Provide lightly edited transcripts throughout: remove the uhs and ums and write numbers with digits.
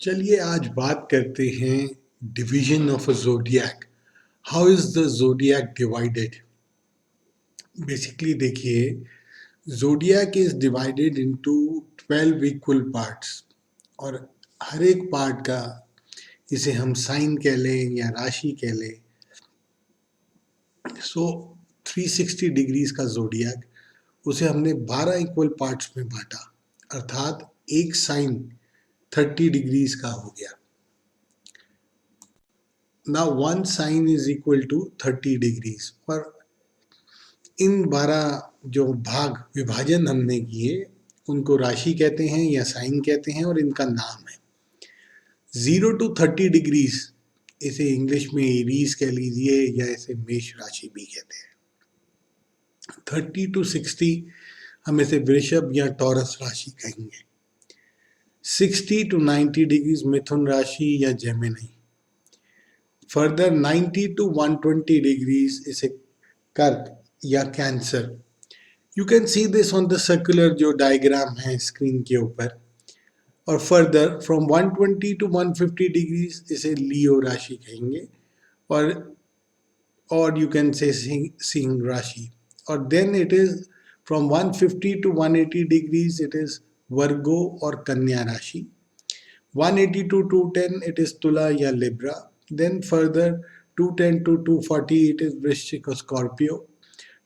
चलिए आज बात करते हैं division of a zodiac. How is the zodiac divided? Basically देखिए, zodiac is divided into 12 equal parts और हर एक पार्ट का, इसे हम साइन कह लें या राशि कह लें, सो 360 डिग्रीज का ज़ोडिएक, उसे हमने 12 इक्वल पार्ट्स में बांटा, अर्थात एक साइन 30 डिग्रीज का हो गया। Now one sine is equal to 30 degrees. और इन 12 जो भाग विभाजन हमने किए उनको राशि कहते हैं या साइन कहते हैं और इनका नाम है 0 to 30 डिग्रीज। इसे इंग्लिश में एरीज कह लीजिए या इसे मेष राशि भी कहते हैं। 30 to 60 हम इसे वृषभ या टॉरस राशि कहेंगे। 60 to 90 डिग्रीज मिथुन राशि या जेमिनी। फर्दर 90 to 120 डिग्रीज इसे कर्क या cancer. You can see this on the circular जो डायग्राम है स्क्रीन के ऊपर। और फर्दर फ्रॉम 120 to 150 डिग्रीज इसे लियो राशि कहेंगे और यू कैन से सिंह राशि। और then it is from 150 to 180 degrees it is Virgo और कन्या राशि। 180 to 210 it is Tula या Libra. Then further 210 to 240 it is Vrishchik or Scorpio.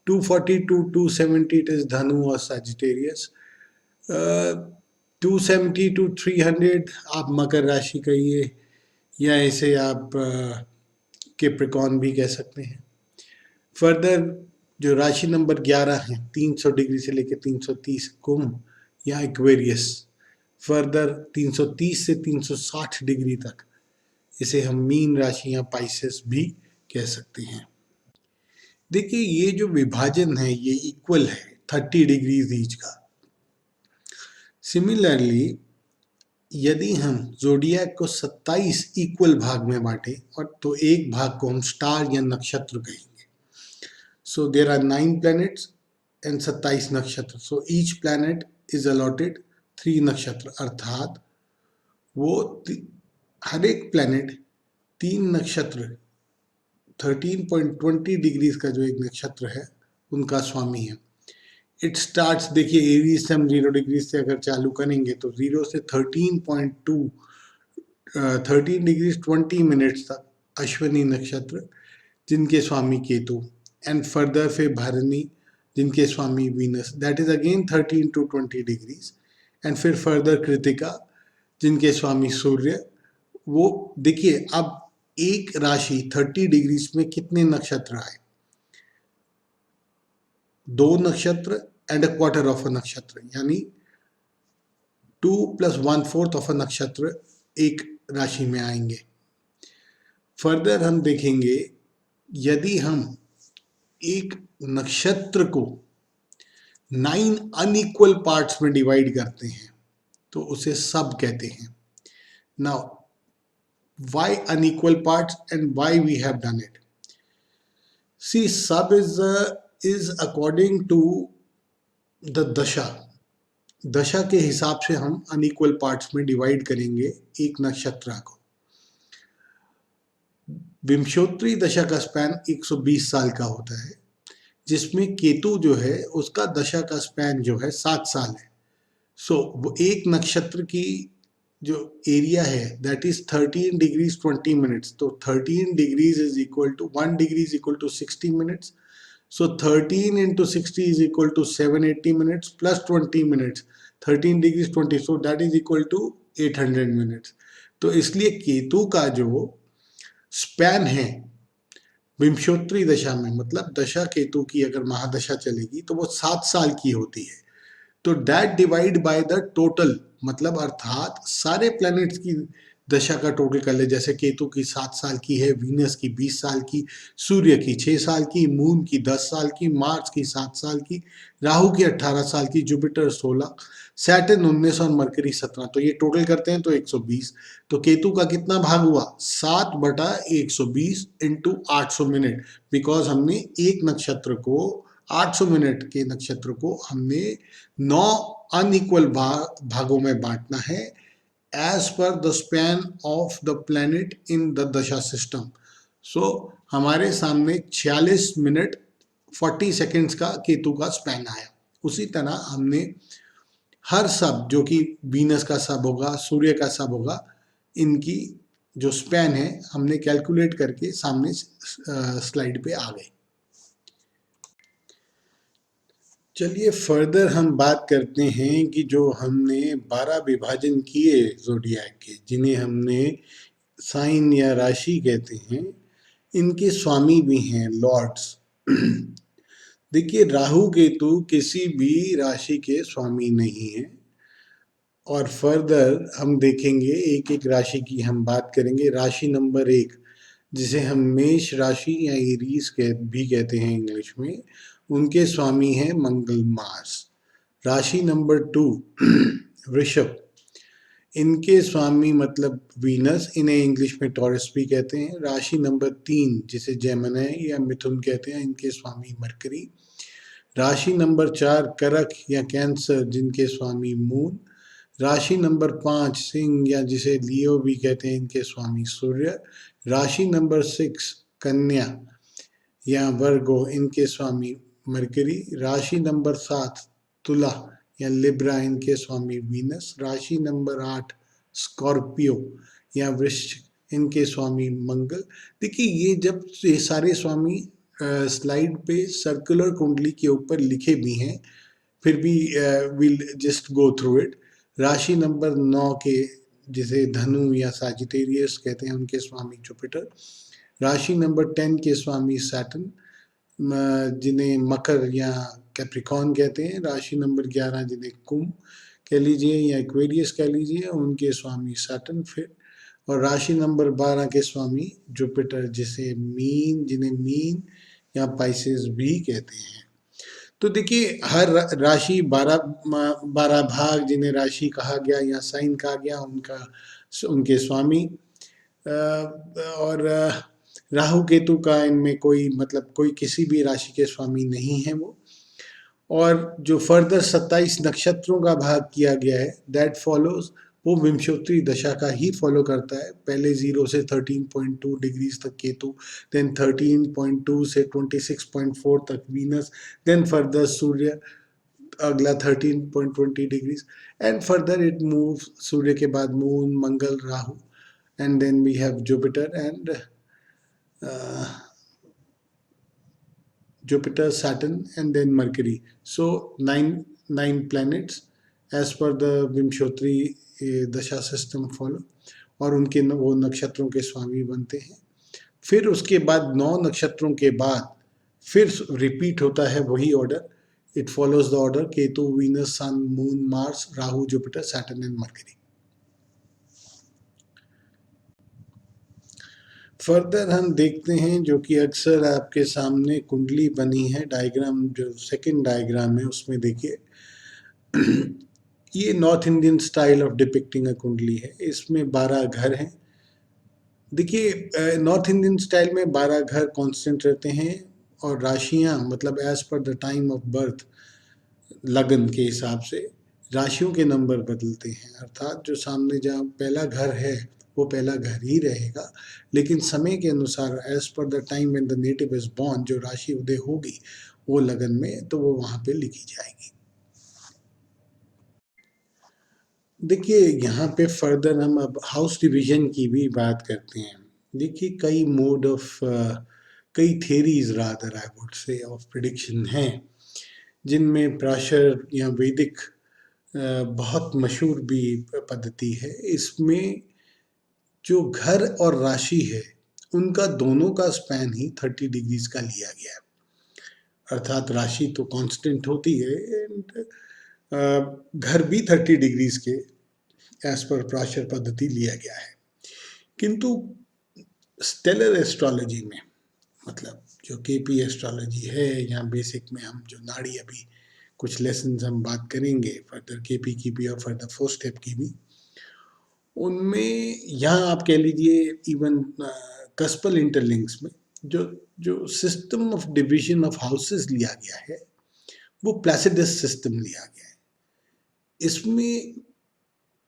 240 to 270 it is Dhanu or Sagittarius. 270 to 300 आप मकर राशि कहिए या इसे आप कैप्रिकॉर्न भी कह सकते हैं। फर्दर जो राशि नंबर 11 है 300 डिग्री से लेकर 330 कुंभ या एक्वेरियस। फर्दर 330 से 360 डिग्री तक इसे हम मीन राशि या पाइसेस भी कह सकते हैं। देखिए ये जो विभाजन है ये इक्वल है 30 डिग्रीज ईच का। सिमिलरली यदि हम ज़ोडिएक को 27 इक्वल भाग में बांटे और तो एक भाग को हम स्टार या नक्षत्र कहेंगे। So there are 9 planets and 27 नक्षत्र। So each planet is allotted 3 नक्षत्र, अर्थात वो हर एक प्लैनेट 3 नक्षत्र 13.20 डिग्रीज का जो एक नक्षत्र है उनका स्वामी है। इट स्टार्ट्स, देखिए एरीज से हम 0 डिग्री से अगर चालू करेंगे तो 0 से 13 डिग्रीज 20 मिनट्स तक अश्विनी नक्षत्र जिनके स्वामी केतु, एंड फर्दर फिर भरणी जिनके स्वामी Venus, that is again 13 to 20 degrees. And फिर फर्दर कृतिका जिनके स्वामी सूर्य। वो देखिए अब एक राशि 30 डिग्रीज में कितने नक्षत्र आए? 2 नक्षत्र and a quarter of a नक्षत्र, यानी 2 + 1/4 ऑफ अ नक्षत्र एक राशि में आएंगे। फर्दर हम देखेंगे यदि हम एक नक्षत्र को 9 अनइक्वल पार्ट्स में डिवाइड करते हैं तो उसे सब कहते हैं। Now why unequal parts and why we have done it? See, sub is according to the दशा के हिसाब से हम अनइक्वल पार्ट्स में डिवाइड करेंगे एक नक्षत्र को। विंशोत्तरी दशा का स्पैन 120 साल का होता है, जिसमें केतु जो है उसका दशा का स्पैन जो है 7 साल है। सो वो एक नक्षत्र की जो एरिया है दैट इज 13 डिग्रीज 20 मिनट्स। तो 13 degrees is equal to 1 degree is equal to 60 minutes. So 13 into 60 is equal to 780 minutes plus 20 minutes, 13 degrees 20, so that is equal to 800 minutes। तो इसलिए केतु का जो स्पैन है विंशोत्तरी दशा में, मतलब दशा केतु की अगर महादशा चलेगी तो वो 7 साल की होती है। तो that divide by the total, मतलब अर्थात सारे प्लैनेट्स की दशा का टोटल कर ले, जैसे केतु की 7 साल की है, वीनस की 20 साल की, सूर्य की 6 साल की, मून की 10 साल की, मार्स की 7 साल की, राहु की 18 साल की, जुपिटर 16, सैटर्न 19 और मरकरी 17। तो ये टोटल करते हैं तो 120। तो केतु का कितना भाग हुआ? 7/120 इंटू 800 मिनट, बिकॉज हमने एक नक्षत्र को 800 मिनट के नक्षत्र को हमने 9 अनइक्वल भागों में बांटना है as per the span of the planet in the दशा सिस्टम। सो हमारे सामने 46 मिनट 40 सेकेंड्स का केतु का स्पैन आया। उसी तरह हमने हर सब जो कि वीनस का सब होगा, सूर्य का सब होगा, इनकी जो स्पैन है हमने कैलकुलेट करके सामने स्लाइड पे आ गए। चलिए फर्दर हम बात करते हैं कि जो हमने 12 विभाजन किए ज़ोडिएक के, जिन्हें हमने साइन या राशि कहते हैं, इनके स्वामी भी हैं लॉर्ड्स। देखिए राहु केतु किसी भी राशि के स्वामी नहीं है। और फर्दर हम देखेंगे एक एक राशि की हम बात करेंगे। राशि नंबर 1 जिसे हम मेष राशि या एरीज भी कहते हैं इंग्लिश में, उनके स्वामी हैं मंगल मार्स। राशि नंबर 2 वृषभ, इनके स्वामी मतलब वीनस, इन्हें इंग्लिश में टॉरस भी कहते हैं। राशि नंबर 3 जिसे जेमिनी या मिथुन कहते हैं, इनके स्वामी मरकरी। राशि नंबर 4 करक या कैंसर, जिनके स्वामी मून। राशि नंबर 5 सिंह या जिसे लियो भी कहते हैं, इनके स्वामी सूर्य। राशि नंबर 6 कन्या या वर्गो, इनके स्वामी मरकरी। राशि नंबर 7 तुला या लिब्रा, इनके स्वामी वीनस। राशि नंबर 8 स्कॉर्पियो या वृश्चिक, इनके स्वामी मंगल। देखिए ये जब ये सारे स्वामी स्लाइड पे सर्कुलर कुंडली के ऊपर लिखे भी हैं, फिर भी will just go through it. राशि नंबर 9 के जिसे धनु या साजिटेरियस कहते हैं, उनके स्वामी जुपिटर। राशि नंबर 10 के स्वामी सैटर्न, जिन्हें मकर या कैप्रिकॉन कहते हैं। राशि नंबर 11 जिन्हें कुंभ कह लीजिए या एक्वेरियस कह लीजिए, उनके स्वामी सैटर्न। फिर और राशि नंबर 12 के स्वामी जुपिटर, जिसे जिन्हें मीन या पाइसेस भी कहते हैं। तो देखिए हर राशि 12 भाग, जिन्हें राशि कहा गया या साइन कहा गया, उनके स्वामी। और राहु केतु का इनमें कोई मतलब कोई किसी भी राशि के स्वामी नहीं है वो। और जो फर्दर 27 नक्षत्रों का भाग किया गया है, दैट फॉलोज, वो विंशोत्तरी दशा का ही फॉलो करता है। पहले 0 से 13.2 डिग्रीज तक केतु, देन 13.2 से 26.4 तक वीनस, देन फर्दर सूर्य, अगला 13.20 degrees, and further it move, Surya के बाद moon, Mangal, Rahu, and then we have Jupiter and Jupiter, Saturn, and then Mercury. So nine planets as per the Vimshotri दशा सिस्टम फॉलो, और उनके वो नक्षत्रों के स्वामी बनते हैं। फिर उसके बाद 9 नक्षत्रों के बाद फिर रिपीट होता है वही order. It follows the order Ketu, Venus, Sun, Moon, Mars, Rahu, Jupiter, Saturn and Mercury. Further हम देखते हैं जो कि अक्सर आपके सामने कुंडली बनी है, डायग्राम जो सेकंड डायग्राम है उसमें देखिए ये North Indian style of depicting a kundli है। इसमें 12 घर हैं। देखिए नॉर्थ इंडियन स्टाइल में 12 घर कांस्टेंट रहते हैं, और राशियां मतलब as per the time of birth, लगन के हिसाब से राशियों के नंबर बदलते हैं। अर्थात जो सामने जहाँ पहला घर है वो पहला घर ही रहेगा, लेकिन समय के अनुसार as per the time when the native is born, जो राशि उदय होगी वो लगन में, तो वो वहाँ पे लिखी जाएगी। देखिए यहाँ पे फर्दर हम अब हाउस डिवीजन की भी बात करते हैं। देखिए कई मोड ऑफ कई theories rather I would say of prediction हैं, जिनमें प्राशर या वैदिक बहुत मशहूर भी पद्धति है। इसमें जो घर और राशि है उनका दोनों का स्पैन ही 30 डिग्रीज का लिया गया है। अर्थात राशि तो कांस्टेंट होती है एंड घर भी 30 डिग्रीज के एज पर प्राशर पद्धति लिया गया है। किंतु स्टेलर एस्ट्रोलॉजी में, मतलब जो केपी एस्ट्रोलॉजी है, या बेसिक में हम जो नाड़ी, अभी कुछ लेसन हम बात करेंगे फर्दर केपी की भी और फर्दर 4 स्टेप की भी, उनमें यहाँ आप कह लीजिए इवन कस्पल इंटरलिंक्स में जो जो system of division of houses लिया गया है वो प्लेसिडस सिस्टम लिया गया है। इसमें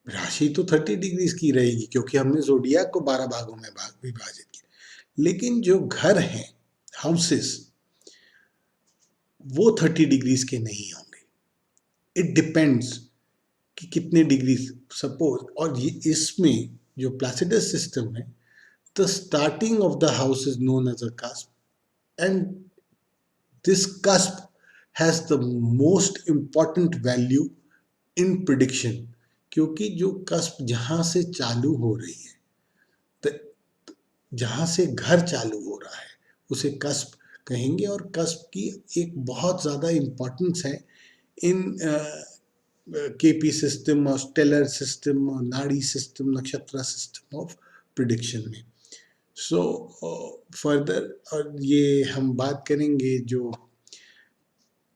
राशि तो 30 डिग्रीज की रहेगी क्योंकि हमने ज़ोडियाक को 12 भागों में विभाजित किया, लेकिन जो घर हैं, हाउसेस, वो 30 डिग्रीज के नहीं होंगे। इट डिपेंड्स कि कितने डिग्री सपोज, और ये इसमें जो प्लेसिडस सिस्टम है, the starting of the house is known as a cusp, and this cusp has the most important value in prediction, क्योंकि जो कस्प जहां से चालू हो रही है, जहां से घर चालू हो रहा है, उसे कस्प कहेंगे। और कस्प की एक बहुत ज़्यादा इम्पोर्टेंस है इन केपी सिस्टम और स्टेलर सिस्टम और नाड़ी सिस्टम, नक्षत्र सिस्टम ऑफ प्रिडिक्शन में। सो फर्दर और ये हम बात करेंगे जो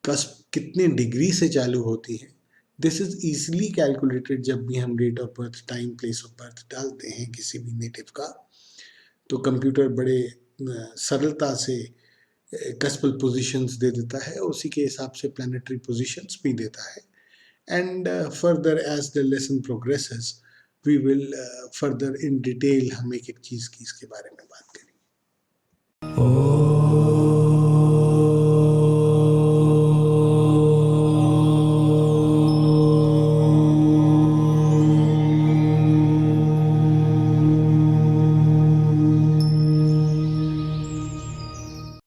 कस्प कितने डिग्री से चालू होती है। दिस इज इजीली कैलकुलेटेड जब भी हम date of birth, time, place of birth डालते हैं किसी भी नेटिव का, तो कंप्यूटर बड़े सरलता से कस्पल पोजीशंस दे देता है, उसी के हिसाब से प्लानिटरी पोजीशंस भी देता है। And further as the lesson progresses, we will further in detail हम एक एक चीज की इसके बारे में बात करेंगे।